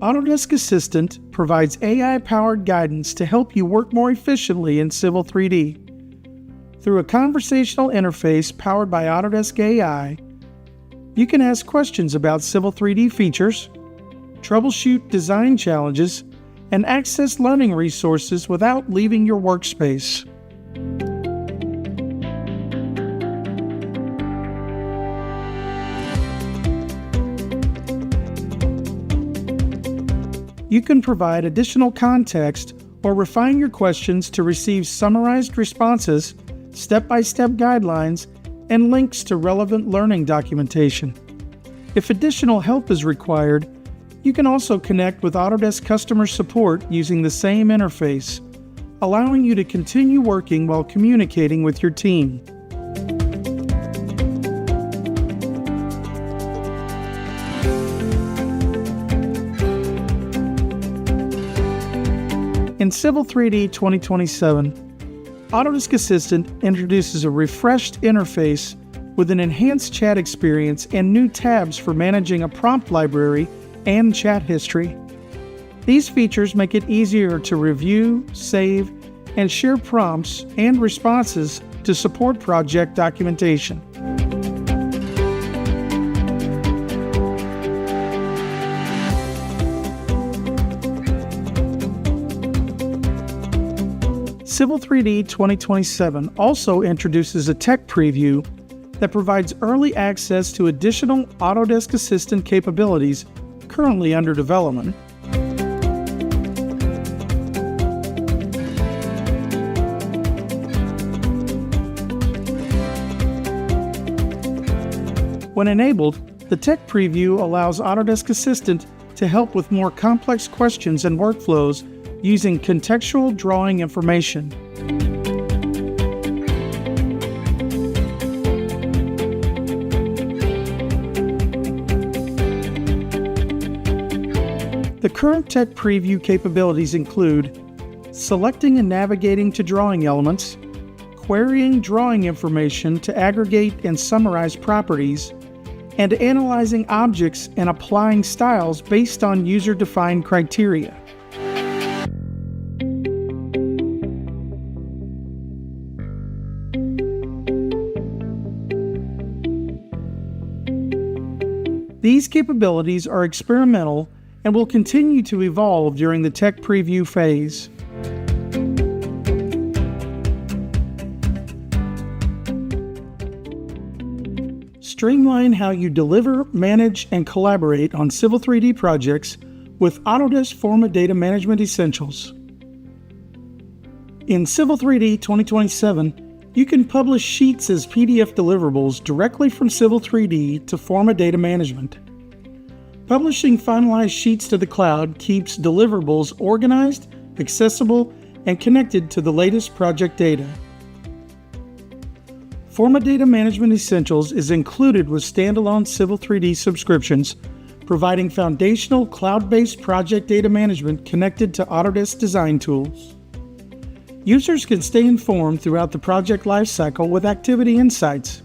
Autodesk Assistant provides AI-powered guidance to help you work more efficiently in Civil 3D. Through a conversational interface powered by Autodesk AI, you can ask questions about Civil 3D features, troubleshoot design challenges, and access learning resources without leaving your workspace. You can provide additional context or refine your questions to receive summarized responses, step-by-step guidelines, and links to relevant learning documentation. If additional help is required, you can also connect with Autodesk customer support using the same interface, allowing you to continue working while communicating with your team. In Civil 3D 2027, Autodesk Assistant introduces a refreshed interface with an enhanced chat experience and new tabs for managing a prompt library and chat history. These features make it easier to review, save, and share prompts and responses to support project documentation. Civil 3D 2027 also introduces a tech preview that provides early access to additional Autodesk Assistant capabilities currently under development. When enabled, the tech preview allows Autodesk Assistant to help with more complex questions and workflows using contextual drawing information. The current tech preview capabilities include selecting and navigating to drawing elements, querying drawing information to aggregate and summarize properties, and analyzing objects and applying styles based on user-defined criteria. These capabilities are experimental and will continue to evolve during the tech preview phase. Streamline how you deliver, manage, and collaborate on Civil 3D projects with Autodesk Forma Data Management Essentials. In Civil 3D 2027, you can publish sheets as PDF deliverables directly from Civil 3D to Forma Data Management. Publishing finalized sheets to the cloud keeps deliverables organized, accessible, and connected to the latest project data. Forma Data Management Essentials is included with standalone Civil 3D subscriptions, providing foundational cloud-based project data management connected to Autodesk design tools. Users can stay informed throughout the project lifecycle with activity insights.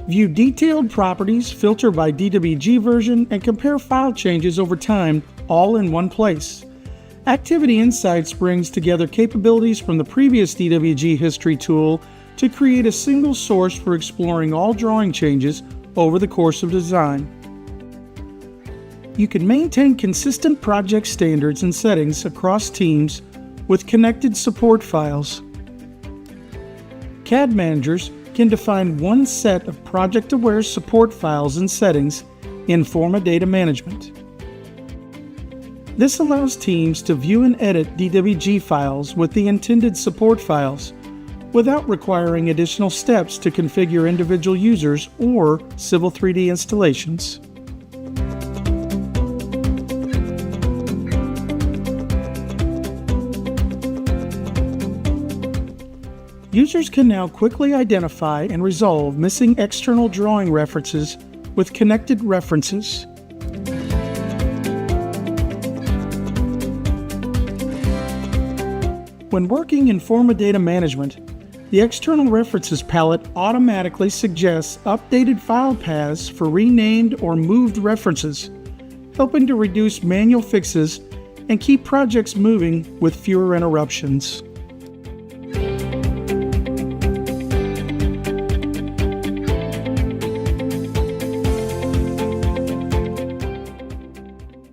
View detailed properties, filter by DWG version, and compare file changes over time, all in one place. Activity Insights brings together capabilities from the previous DWG history tool to create a single source for exploring all drawing changes over the course of design. You can maintain consistent project standards and settings across teams with connected support files. CAD managers can define one set of project-aware support files and settings in Forma Data Management. This allows teams to view and edit DWG files with the intended support files without requiring additional steps to configure individual users or Civil 3D installations. Users can now quickly identify and resolve missing external drawing references with connected references. When working in Forma Data Management, the External References palette automatically suggests updated file paths for renamed or moved references, helping to reduce manual fixes and keep projects moving with fewer interruptions.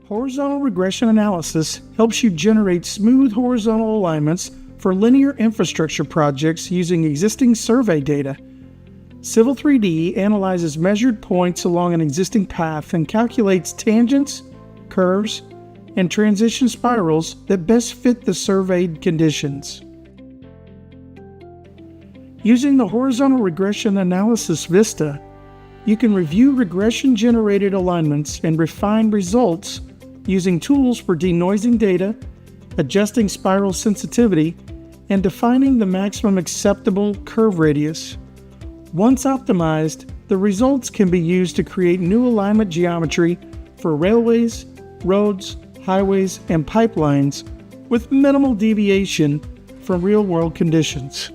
Horizontal regression analysis helps you generate smooth horizontal alignments for linear infrastructure projects using existing survey data. Civil 3D analyzes measured points along an existing path and calculates tangents, curves, and transition spirals that best fit the surveyed conditions. Using the horizontal regression analysis Vista, you can review regression-generated alignments and refine results using tools for denoising data, adjusting spiral sensitivity, and defining the maximum acceptable curve radius. Once optimized, the results can be used to create new alignment geometry for railways, roads, highways, and pipelines with minimal deviation from real-world conditions.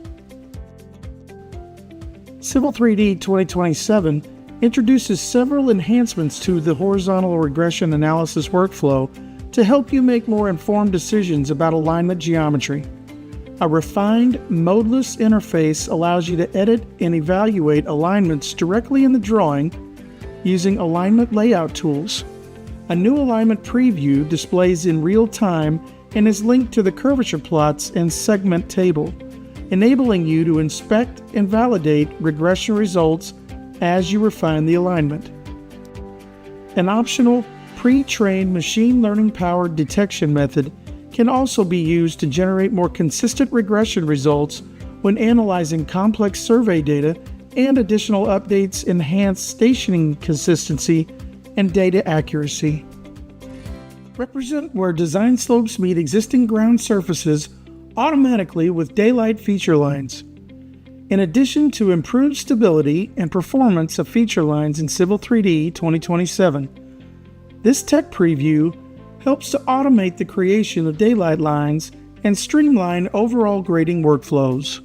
Civil 3D 2027 introduces several enhancements to the horizontal regression analysis workflow to help you make more informed decisions about alignment geometry. A refined, modeless interface allows you to edit and evaluate alignments directly in the drawing using alignment layout tools. A new alignment preview displays in real time and is linked to the curvature plots and segment table, enabling you to inspect and validate regression results as you refine the alignment. An optional pre-trained machine learning-powered detection method can also be used to generate more consistent regression results when analyzing complex survey data, and additional updates enhance stationing consistency and data accuracy. Represent where design slopes meet existing ground surfaces automatically with daylight feature lines. In addition to improved stability and performance of feature lines in Civil 3D 2027, this tech preview helps to automate the creation of daylight lines and streamline overall grading workflows.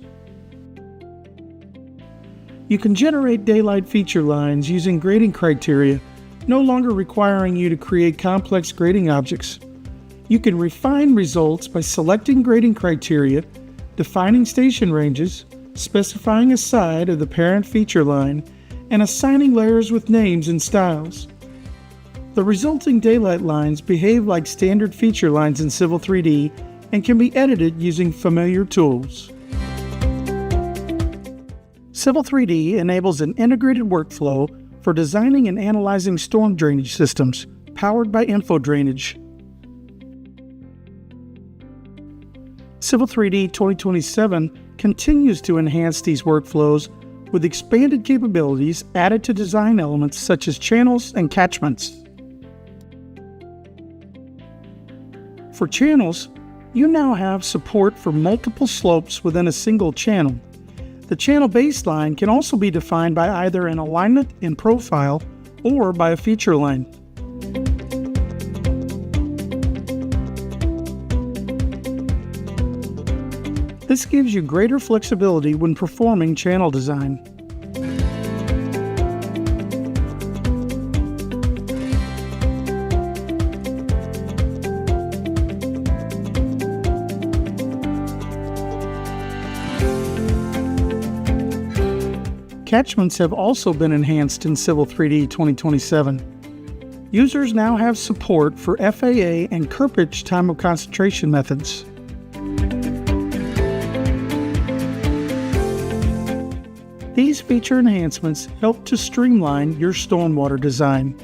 You can generate daylight feature lines using grading criteria, no longer requiring you to create complex grading objects. You can refine results by selecting grading criteria, defining station ranges, specifying a side of the parent feature line, and assigning layers with names and styles. The resulting daylight lines behave like standard feature lines in Civil 3D and can be edited using familiar tools. Civil 3D enables an integrated workflow for designing and analyzing storm drainage systems, powered by info drainage. Civil 3D 2027 continues to enhance these workflows with expanded capabilities added to design elements such as channels and catchments. For channels, you now have support for multiple slopes within a single channel. The channel baseline can also be defined by either an alignment in profile or by a feature line. This gives you greater flexibility when performing channel design. Catchments have also been enhanced in Civil 3D 2027. Users now have support for FAA and Kirpich time of concentration methods. These feature enhancements help to streamline your stormwater design.